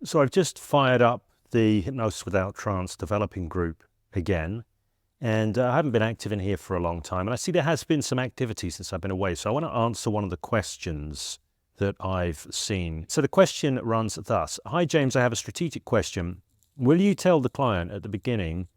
So I've just fired up the Hypnosis Without Trance developing group again, and I haven't been active in here for a long time, and I see there has been some activity since I've been away, so I want to answer one of the questions that I've seen. So the question runs thus: Hi James, I have a strategic question. Will you tell the client at the beginning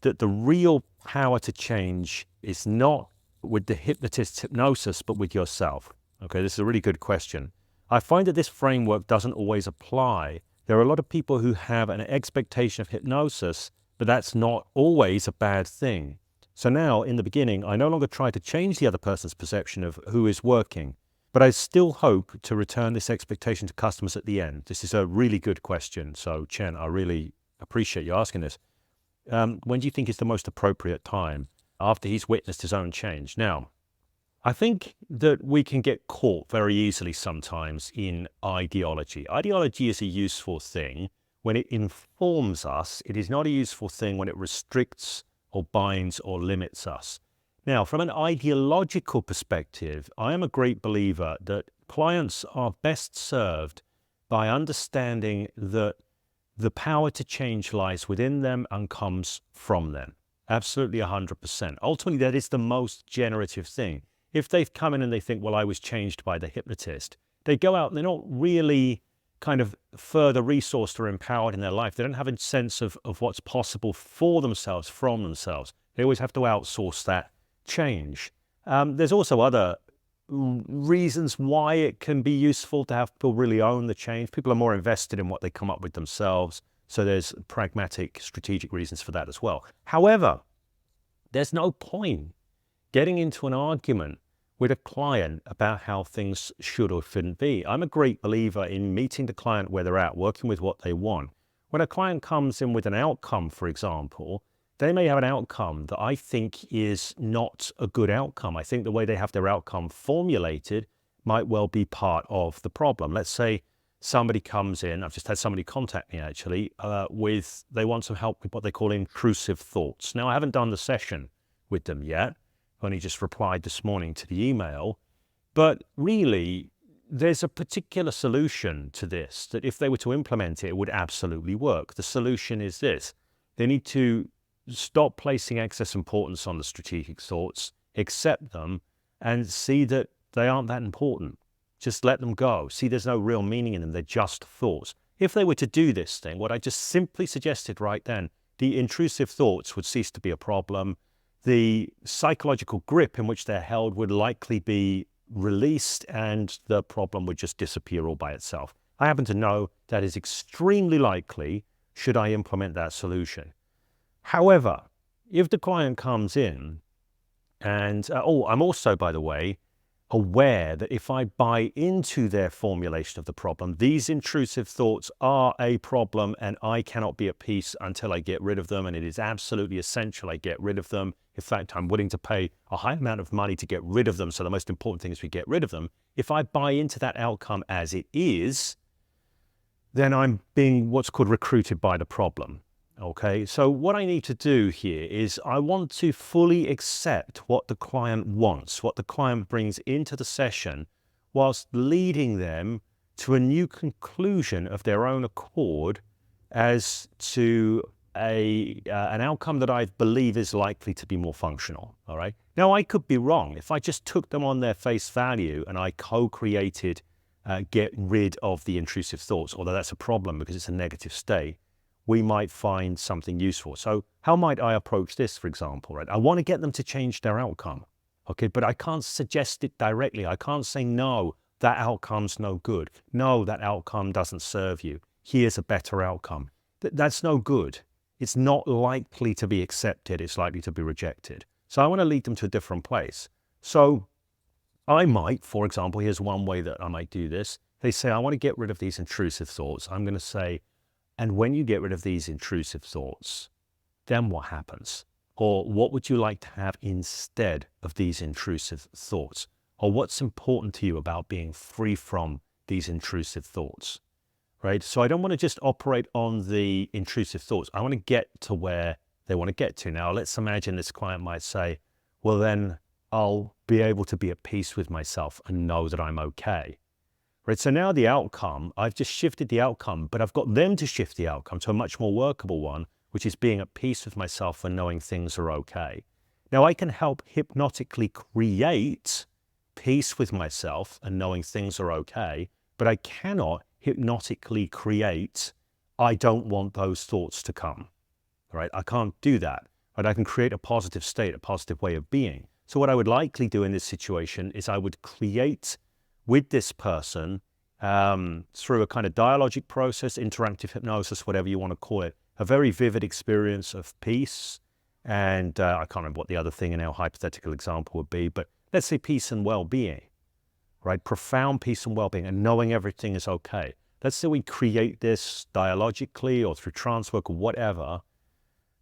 that the real power to change is not with the hypnotist's hypnosis, but with yourself? Okay, this is a really good question. I find that this framework doesn't always apply. There are a lot of people who have an expectation of hypnosis, but that's not always a bad thing. So now, in the beginning, I no longer try to change the other person's perception of who is working, but I still hope to return this expectation to customers at the end. This is a really good question. So, Chen, I really appreciate you asking this. When do you think is the most appropriate time after he's witnessed his own change? Now, I think that we can get caught very easily sometimes in ideology. Ideology is a useful thing when it informs us. It is not a useful thing when it restricts or binds or limits us. Now, from an ideological perspective, I am a great believer that clients are best served by understanding that the power to change lies within them and comes from them. Absolutely 100%. Ultimately, that is the most generative thing. If they've come in and they think, well, I was changed by the hypnotist, they go out and they're not really kind of further resourced or empowered in their life. They don't have a sense of what's possible for themselves, from themselves. They always have to outsource that change. There's also other reasons why it can be useful to have people really own the change. People are more invested in what they come up with themselves. So there's pragmatic, strategic reasons for that as well. However, there's no point getting into an argument with a client about how things should or shouldn't be. I'm a great believer in meeting the client where they're at, working with what they want. When a client comes in with an outcome, for example, they may have an outcome that I think is not a good outcome. I think the way they have their outcome formulated might well be part of the problem. Let's say somebody comes in, I've just had somebody contact me actually, they want some help with what they call intrusive thoughts. Now, I haven't done the session with them yet. Only just replied this morning to the email. But really, there's a particular solution to this that if they were to implement it, it would absolutely work. The solution is this. They need to stop placing excess importance on the strategic thoughts, accept them, and see that they aren't that important. Just let them go. See, there's no real meaning in them. They're just thoughts. If they were to do this thing, what I just simply suggested right then, the intrusive thoughts would cease to be a problem. The psychological grip in which they're held would likely be released and the problem would just disappear all by itself. I happen to know that is extremely likely should I implement that solution. However, if the client comes in and, I'm also, by the way, aware that if I buy into their formulation of the problem, these intrusive thoughts are a problem and I cannot be at peace until I get rid of them, and it is absolutely essential I get rid of them. In fact, I'm willing to pay a high amount of money to get rid of them, so the most important thing is we get rid of them. If I buy into that outcome as it is, then I'm being what's called recruited by the problem. Okay, so what I need to do here is I want to fully accept what the client wants, what the client brings into the session, whilst leading them to a new conclusion of their own accord as to an outcome that I believe is likely to be more functional. All right. Now, I could be wrong. If I just took them on their face value and I co-created get rid of the intrusive thoughts, although that's a problem because it's a negative state, we might find something useful. So how might I approach this, for example, right? I want to get them to change their outcome, okay? But I can't suggest it directly. I can't say, no, that outcome's no good. No, that outcome doesn't serve you. Here's a better outcome. That's no good. It's not likely to be accepted. It's likely to be rejected. So I want to lead them to a different place. So I might, for example, here's one way that I might do this. They say, I want to get rid of these intrusive thoughts. I'm going to say, and when you get rid of these intrusive thoughts, then what happens? Or what would you like to have instead of these intrusive thoughts? Or what's important to you about being free from these intrusive thoughts, right? So I don't want to just operate on the intrusive thoughts. I want to get to where they want to get to. Now, let's imagine this client might say, well, then I'll be able to be at peace with myself and know that I'm okay. right? So now the outcome, I've just shifted the outcome, but I've got them to shift the outcome to a much more workable one, which is being at peace with myself and knowing things are okay. Now I can help hypnotically create peace with myself and knowing things are okay, but I cannot hypnotically create, I don't want those thoughts to come, right? I can't do that, but I can create a positive state, a positive way of being. So what I would likely do in this situation is I would create with this person through a kind of dialogic process, interactive hypnosis, whatever you want to call it, a very vivid experience of peace. And I can't remember what the other thing in our hypothetical example would be, but let's say peace and well-being, right? Profound peace and well-being and knowing everything is okay. Let's say we create this dialogically or through trance work or whatever.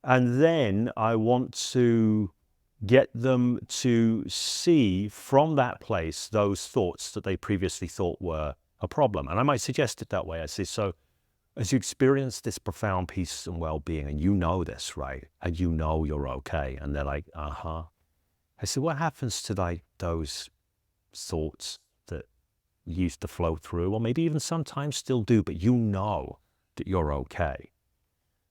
And then I want to get them to see from that place those thoughts that they previously thought were a problem. And I might suggest it that way. I say, so as you experience this profound peace and well-being, and you know this, right? And you know you're okay. And they're like, uh-huh. I said, what happens to those thoughts that used to flow through, or maybe even sometimes still do, but you know that you're okay,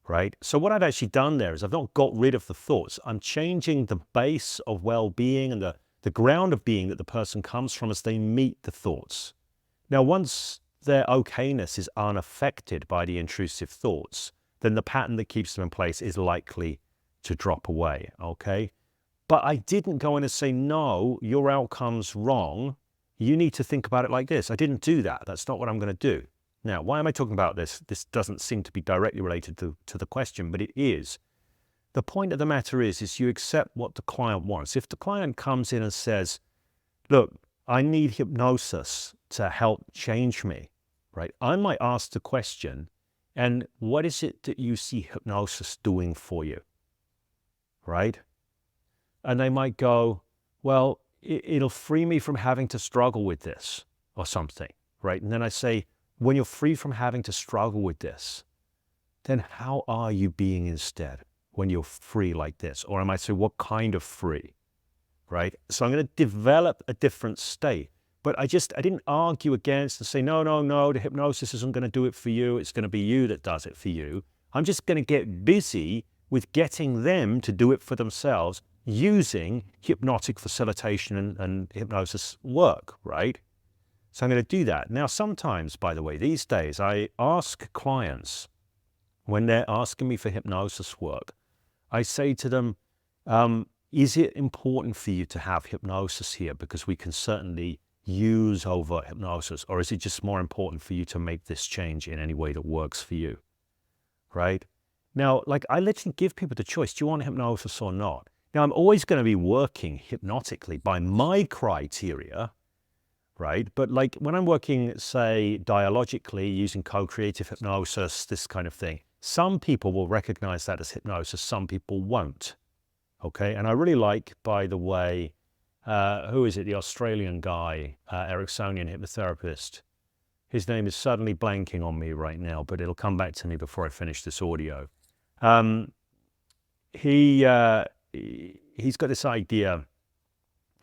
right? So what I've actually done there is I've not got rid of the thoughts. I'm changing the base of well-being and the ground of being that the person comes from as they meet the thoughts. Now, once their okayness is unaffected by the intrusive thoughts, then the pattern that keeps them in place is likely to drop away, okay? But I didn't go in and say, no, your outcome's wrong. You need to think about it like this. I didn't do that. That's not what I'm going to do. Now, why am I talking about this? This doesn't seem to be directly related to the question, but it is. The point of the matter is you accept what the client wants. If the client comes in and says, look, I need hypnosis to help change me, right? I might ask the question, and what is it that you see hypnosis doing for you, right? And they might go, well, it'll free me from having to struggle with this or something, right? And then I say, when you're free from having to struggle with this, then how are you being instead when you're free like this? Or I might say, what kind of free, right? So I'm going to develop a different state. But I didn't argue against and say, no, the hypnosis isn't going to do it for you. It's going to be you that does it for you. I'm just going to get busy with getting them to do it for themselves using hypnotic facilitation and hypnosis work, right? So I'm going to do that. Now, sometimes, by the way, these days, I ask clients, when they're asking me for hypnosis work, I say to them, is it important for you to have hypnosis here? Because we can certainly use overt hypnosis, or is it just more important for you to make this change in any way that works for you, right? Now, like I literally give people the choice, do you want hypnosis or not? Now, I'm always going to be working hypnotically by my criteria, right? But like when I'm working, say, dialogically using co-creative hypnosis, this kind of thing, some people will recognize that as hypnosis, some people won't, okay? And I really like, by the way, who is it? The Australian guy, Ericksonian hypnotherapist. His name is suddenly blanking on me right now, but it'll come back to me before I finish this audio. He's got this idea. I'm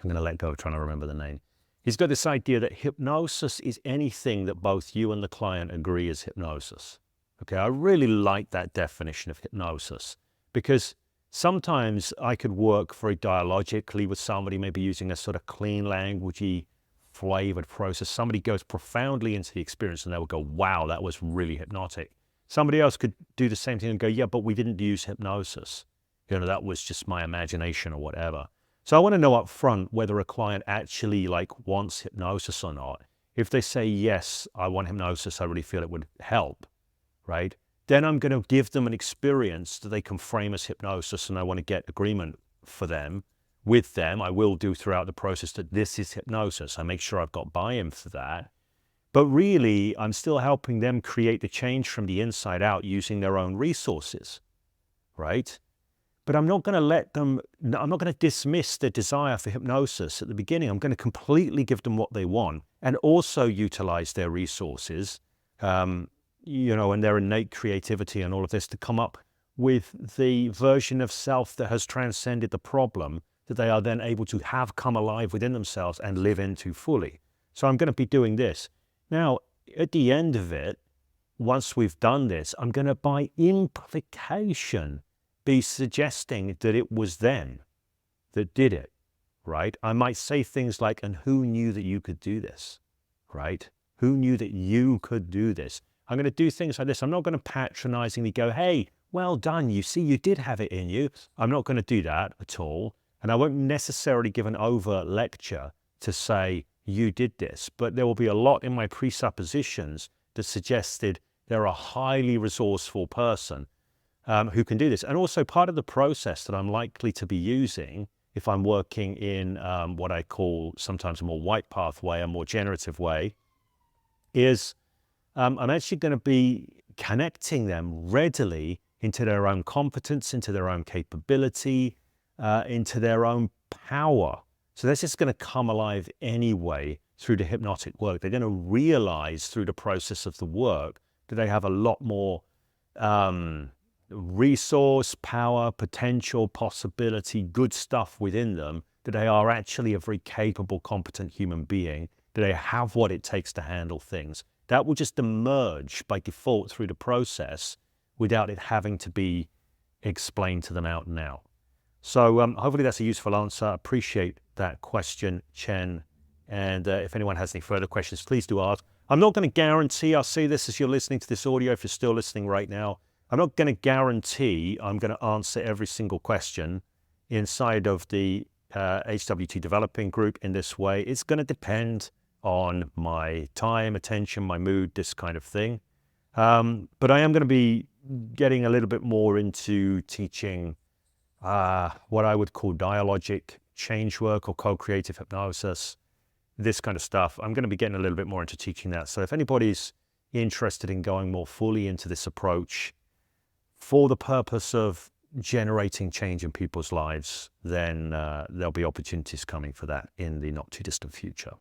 going to let go of trying to remember the name. He's got this idea that hypnosis is anything that both you and the client agree is hypnosis. Okay, I really like that definition of hypnosis because sometimes I could work very dialogically with somebody, maybe using a sort of clean languagey flavored process. Somebody goes profoundly into the experience and they will go, wow, that was really hypnotic. Somebody else could do the same thing and go, yeah, but we didn't use hypnosis. You know, that was just my imagination or whatever. So I want to know up front whether a client actually like wants hypnosis or not. If they say, yes, I want hypnosis, I really feel it would help, right? Then I'm going to give them an experience that they can frame as hypnosis, and I want to get agreement for them, with them. I will do throughout the process that this is hypnosis. I make sure I've got buy-in for that. But really, I'm still helping them create the change from the inside out using their own resources, right? But I'm not going to let them, I'm not going to dismiss their desire for hypnosis at the beginning. I'm going to completely give them what they want and also utilize their resources, you know, and their innate creativity and all of this to come up with the version of self that has transcended the problem that they are then able to have come alive within themselves and live into fully. So I'm going to be doing this. Now, at the end of it, once we've done this, I'm going to, by implication, be suggesting that it was them that did it, right? I might say things like, and who knew that you could do this, right? Who knew that you could do this? I'm going to do things like this. I'm not going to patronizingly go, hey, well done. You see, you did have it in you. I'm not going to do that at all. And I won't necessarily give an overt lecture to say, you did this. But there will be a lot in my presuppositions that suggested they're a highly resourceful person who can do this. And also part of the process that I'm likely to be using if I'm working in what I call sometimes a more white path way, a more generative way, is I'm actually going to be connecting them readily into their own competence, into their own capability, into their own power. So that's just going to come alive anyway through the hypnotic work. They're going to realize through the process of the work that they have a lot more resource, power, potential, possibility, good stuff within them, that they are actually a very capable, competent human being, that they have what it takes to handle things. That will just emerge by default through the process without it having to be explained to them out and out. So hopefully that's a useful answer. I appreciate that question, Chen. And if anyone has any further questions, please do ask. I'm not going to guarantee, I'll say this as you're listening to this audio, if you're still listening right now, I'm not going to guarantee I'm going to answer every single question inside of the HWT developing group in this way. It's going to depend on my time, attention, my mood, this kind of thing. But I am going to be getting a little bit more into teaching what I would call dialogic change work or co-creative hypnosis, this kind of stuff. I'm going to be getting a little bit more into teaching that. So if anybody's interested in going more fully into this approach for the purpose of generating change in people's lives, then there'll be opportunities coming for that in the not too distant future.